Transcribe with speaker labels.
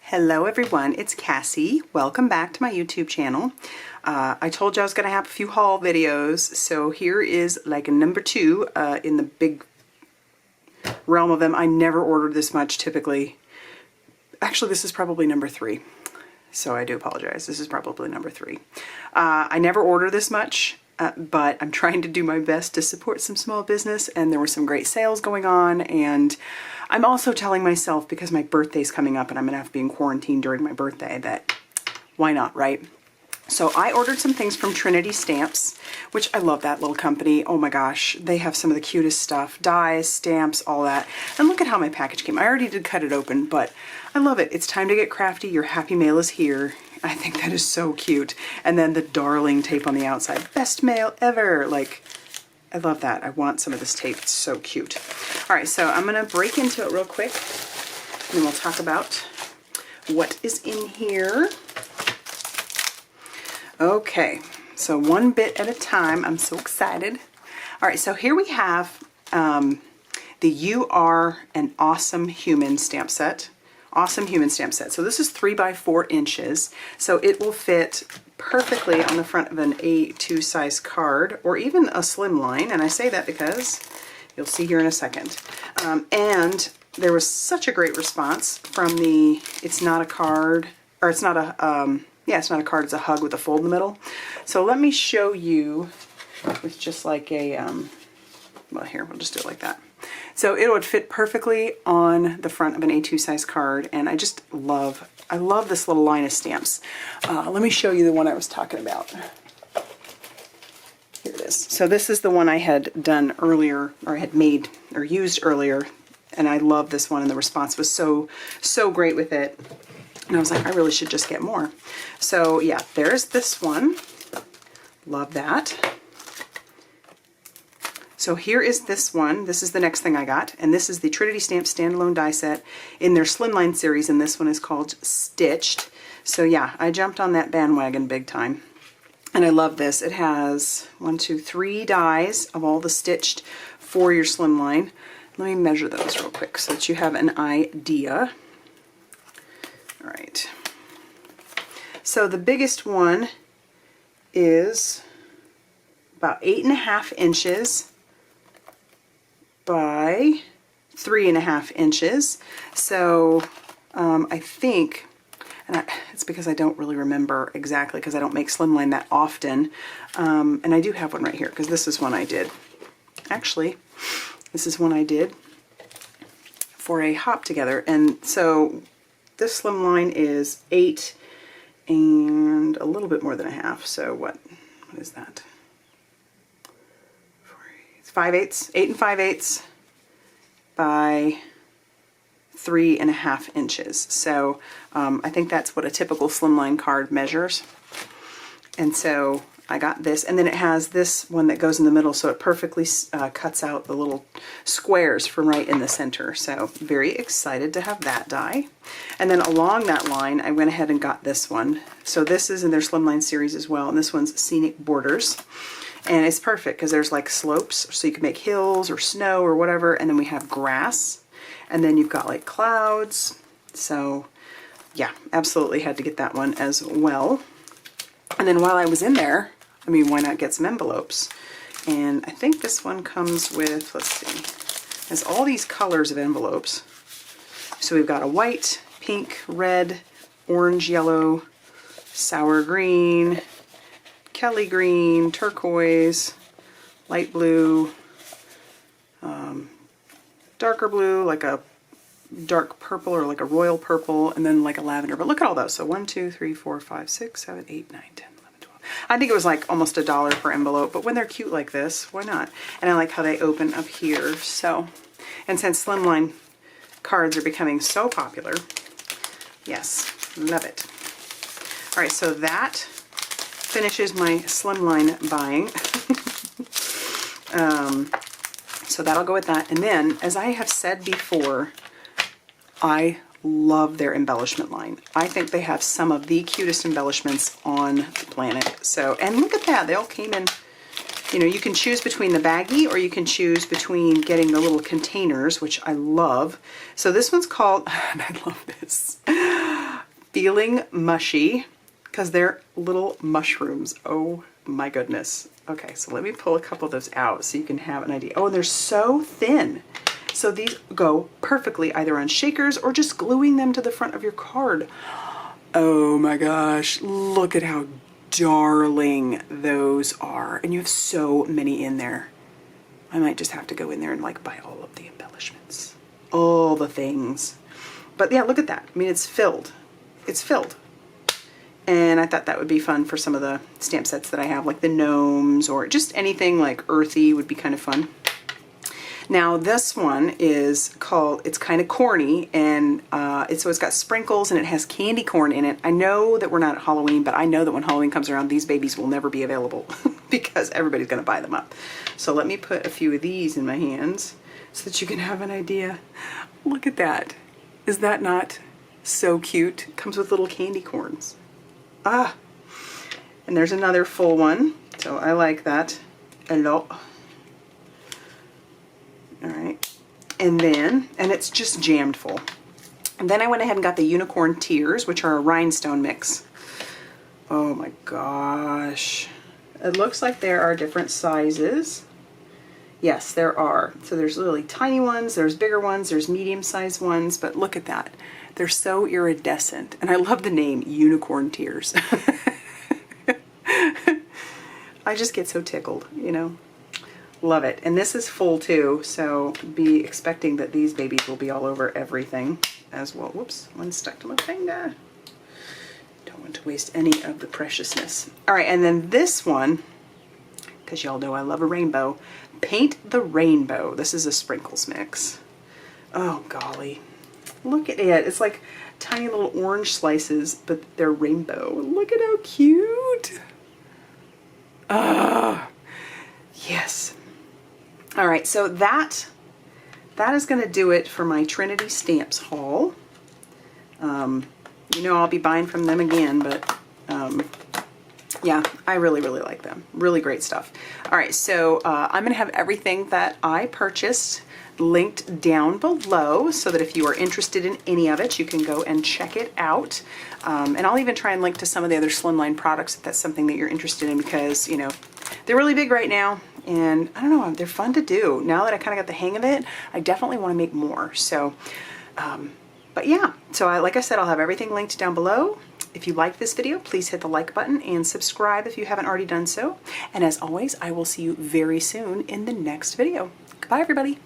Speaker 1: Hello everyone, it's Cassie. Welcome back to my YouTube channel. I told you I was going to have a few haul videos, so here is like a number 2 in the big realm of them. I never ordered this much typically. Actually, this is probably number 3, so I do apologize. This is probably number 3. I never order this much, but I'm trying to do my best to support some small business, and there were some great sales going on, and I'm also telling myself, because my birthday's coming up and I'm gonna have to be in quarantine during my birthday, that why not, right? So I ordered some things from Trinity Stamps, which I love that little company. Oh my gosh, they have some of the cutest stuff, dies, stamps, all that. And look at how my package came. I already did cut it open, but I love it. It's time to get crafty. Your happy mail is here. I think that is so cute. And then the darling tape on the outside. Best mail ever. Like, I love that. I want some of this tape. It's so cute. All right, so I'm going to break into it real quick, and then we'll talk about what is in here. Okay, so one bit at a time. I'm so excited. All right, so here we have the You Are an Awesome Human stamp set. Awesome Human stamp set. So this is 3 by 4 inches. So it will fit perfectly on the front of an A2 size card, or even a Slimline. And I say that because you'll see here in a second. And there was such a great response from the, it's not a card, or it's not a, yeah, it's not a card, it's a hug with a fold in the middle. So let me show you with just like a, well here, we'll just do it like that. So it would fit perfectly on the front of an A2 size card, and I just love, I love this little line of stamps. Let me show you the one I was talking about. Here it is. So this is the one I had done earlier, or I had made or used earlier, and I love this one, and the response was so great with it. And I was like, I really should just get more. So yeah, there's this one. Love that. So here is this one. This is the next thing I got, and this is the Trinity Stamps standalone die set in their Slimline series, and this one is called Stitched. So yeah, I jumped on that bandwagon big time, and I love this. It has 1, 2, 3 dies of all the stitched for your Slimline. Let me measure those real quick so that you have an idea. All right. So the biggest one is about 8.5 inches by 3.5 inches. So I think, and it's because I don't really remember exactly because I don't make Slimline that often. And I do have one right here because this is one I did. Actually, this is one I did for a hop together. And so this Slimline is 8 and a little bit more than a half. So what is that? 5/8, 8 5/8 by 3.5 inches. So I think that's what a typical Slimline card measures. And so I got this, and then it has this one that goes in the middle, so it perfectly cuts out the little squares from right in the center. So very excited to have that die. And then along that line, I went ahead and got this one. So this is in their Slimline series as well, and this one's Scenic Borders. And it's perfect because there's like slopes, so you can make hills or snow or whatever, and then we have grass, and then you've got like clouds. So yeah, absolutely had to get that one as well. And then while I was in there, I mean, why not get some envelopes? And I think this one comes with, let's see, has all these colors of envelopes. So we've got a white, pink, red, orange, yellow, sour green, Kelly green, turquoise, light blue, darker blue, like a dark purple or like a royal purple, and then like a lavender. But look at all those. So 1, 2, 3, 4, 5, 6, 7, 8, 9, 10, 11, 12. I think it was like almost $1 per envelope, but when they're cute like this, why not? And I like how they open up here. So, and since Slimline cards are becoming so popular, yes, love it. All right, so that finishes my Slimline buying. So that'll go with that. And then, as I have said before, I love their embellishment line. I think they have some of the cutest embellishments on the planet. So, and look at that, they all came in, you know, you can choose between the baggie, or you can choose between getting the little containers, which I love. So this one's called, and I love this, Feeling Mushy, because they're little mushrooms. Oh my goodness. Okay, so let me pull a couple of those out so you can have an idea. Oh, and they're so thin. So these go perfectly either on shakers or just gluing them to the front of your card. Oh my gosh, look at how darling those are. And you have so many in there. I might just have to go in there and like buy all of the embellishments. All the things. But yeah, look at that. I mean, it's filled. It's filled. And I thought that would be fun for some of the stamp sets that I have, like the gnomes or just anything like earthy would be kind of fun. Now this one is called, it's kind of corny, and so it's got sprinkles and it has candy corn in it. I know that we're not at Halloween, but I know that when Halloween comes around, these babies will never be available because everybody's going to buy them up. So let me put a few of these in my hands so that you can have an idea. Look at that. Is that not so cute? It comes with little candy corns. Ah, and there's another full one, so I like that a lot. All right, and it's just jammed full. And then I went ahead and got the Unicorn Tears, which are a rhinestone mix. Oh my gosh. It looks like there are different sizes. Yes, there are. So there's really tiny ones, there's bigger ones, there's medium-sized ones, but look at that. They're so iridescent. And I love the name, Unicorn Tears. I just get so tickled, you know. Love it. And this is full too, so be expecting that these babies will be all over everything as well. Whoops, one stuck to my finger. Don't want to waste any of the preciousness. All right, and then this one, because y'all know I love a rainbow, Paint the Rainbow. This is a sprinkles mix. Oh golly, look at it. It's like tiny little orange slices, but they're rainbow. Look at how cute. Ah, yes. All right, so that is going to do it for my Trinity Stamps haul. You know I'll be buying from them again, but yeah, I really, really like them. Really great stuff. All right, so I'm going to have everything that I purchased linked down below so that if you are interested in any of it, you can go and check it out. And I'll even try and link to some of the other Slimline products if that's something that you're interested in, because, you know, they're really big right now. And I don't know, they're fun to do. Now that I kind of got the hang of it, I definitely want to make more. So, but yeah, so like I said, I'll have everything linked down below. If you like this video, please hit the like button and subscribe if you haven't already done so. And as always, I will see you very soon in the next video. Goodbye, everybody.